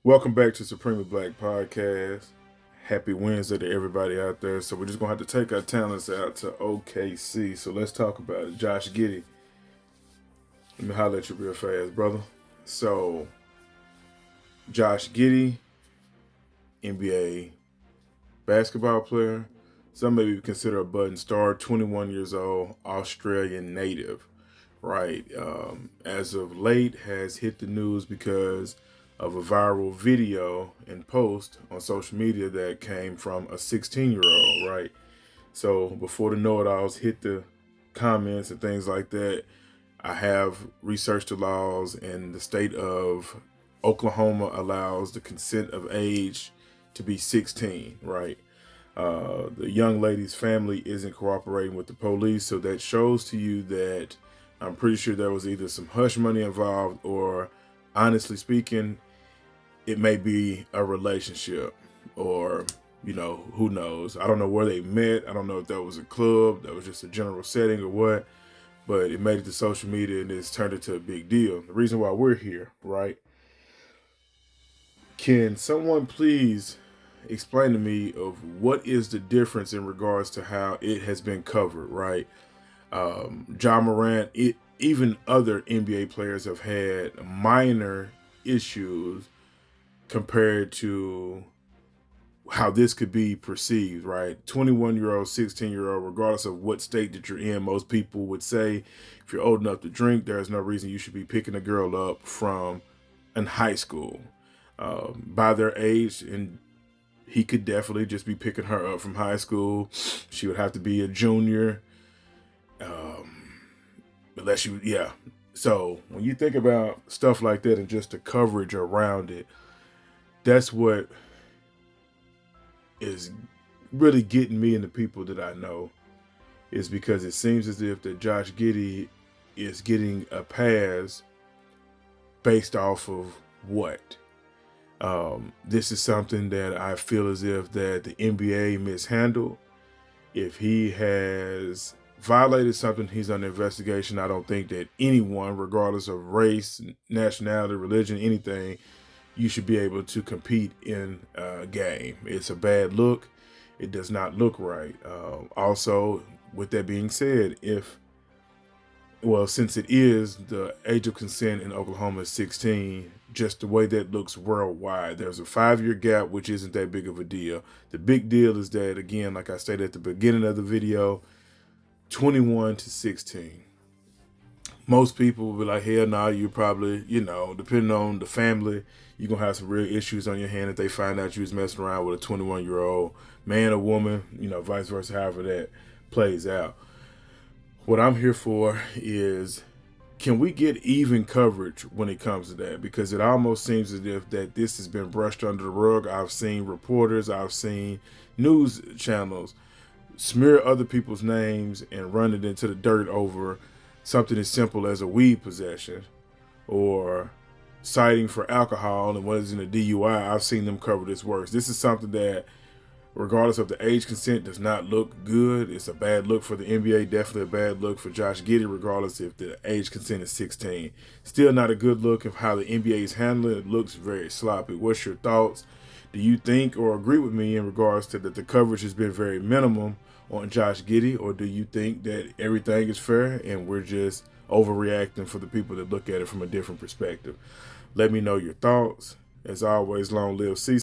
Welcome back to Supremely Black Podcast. Happy Wednesday to everybody out there. So we're just gonna have to take our talents out to OKC. So let's talk about it. Josh Giddey. Let me holler at you real fast, brother. So Josh Giddey, NBA basketball player. Some maybe consider a budding star. 21 years old, Australian native. Right. As of late, has hit the news because of a viral video and post on social media that came from a 16-year-old, right? So before the know-it-alls hit the comments and things like that, I have researched the laws, and the state of Oklahoma allows the consent of age to be 16, right? The young lady's family isn't cooperating with the police, so that shows to you that I'm pretty sure there was either some hush money involved or, honestly speaking, it may be a relationship or, who knows. I don't know where they met. I don't know if that was a club, that was just a general setting or what, but it made it to social media and it's turned into a big deal. The reason why we're here, right? Can someone please explain to me of what is the difference in regards to how it has been covered, right? John Morant, even other NBA players have had minor issues compared to how this could be perceived, right? 21-year-old, 16-year-old, regardless of what state that you're in, most people would say if you're old enough to drink, there's no reason you should be picking a girl up from in high school. By their age, and he could definitely just be picking her up from high school. She would have to be a junior. Unless you, yeah. So when you think about stuff like that and just the coverage around it, that's what is really getting me and the people that I know, is because it seems as if that Josh Giddey is getting a pass based off of what? This is something that I feel as if that the NBA mishandled. If he has violated something, he's under investigation. I don't think that anyone, regardless of race, nationality, religion, anything, you should be able to compete in a game. It's a bad look. It does not look right. Also, with that being said, since it is the age of consent in Oklahoma is 16, just the way that looks worldwide, there's a 5-year gap, which isn't that big of a deal. The big deal is that, again, like I stated at the beginning of the video, 21 to 16. Most people will be like, hell no, you probably, depending on the family, you're going to have some real issues on your hand if they find out you was messing around with a 21-year-old man or woman, vice versa, however that plays out. What I'm here for is, can we get even coverage when it comes to that? Because it almost seems as if that this has been brushed under the rug. I've seen reporters, I've seen news channels smear other people's names and run it into the dirt over something as simple as a weed possession or citing for alcohol and what is in a DUI. I've seen them cover this worse. This is something that, regardless of the age consent, does not look good. It's a bad look for the NBA, definitely a bad look for Josh Giddey, regardless if the age consent is 16. Still not a good look of how the NBA is handling it. It looks very sloppy. What's your thoughts? Do you think or agree with me in regards to that the coverage has been very minimum on Josh Giddey, or do you think that everything is fair and we're just overreacting for the people that look at it from a different perspective? Let me know your thoughts. As always, long live CBS.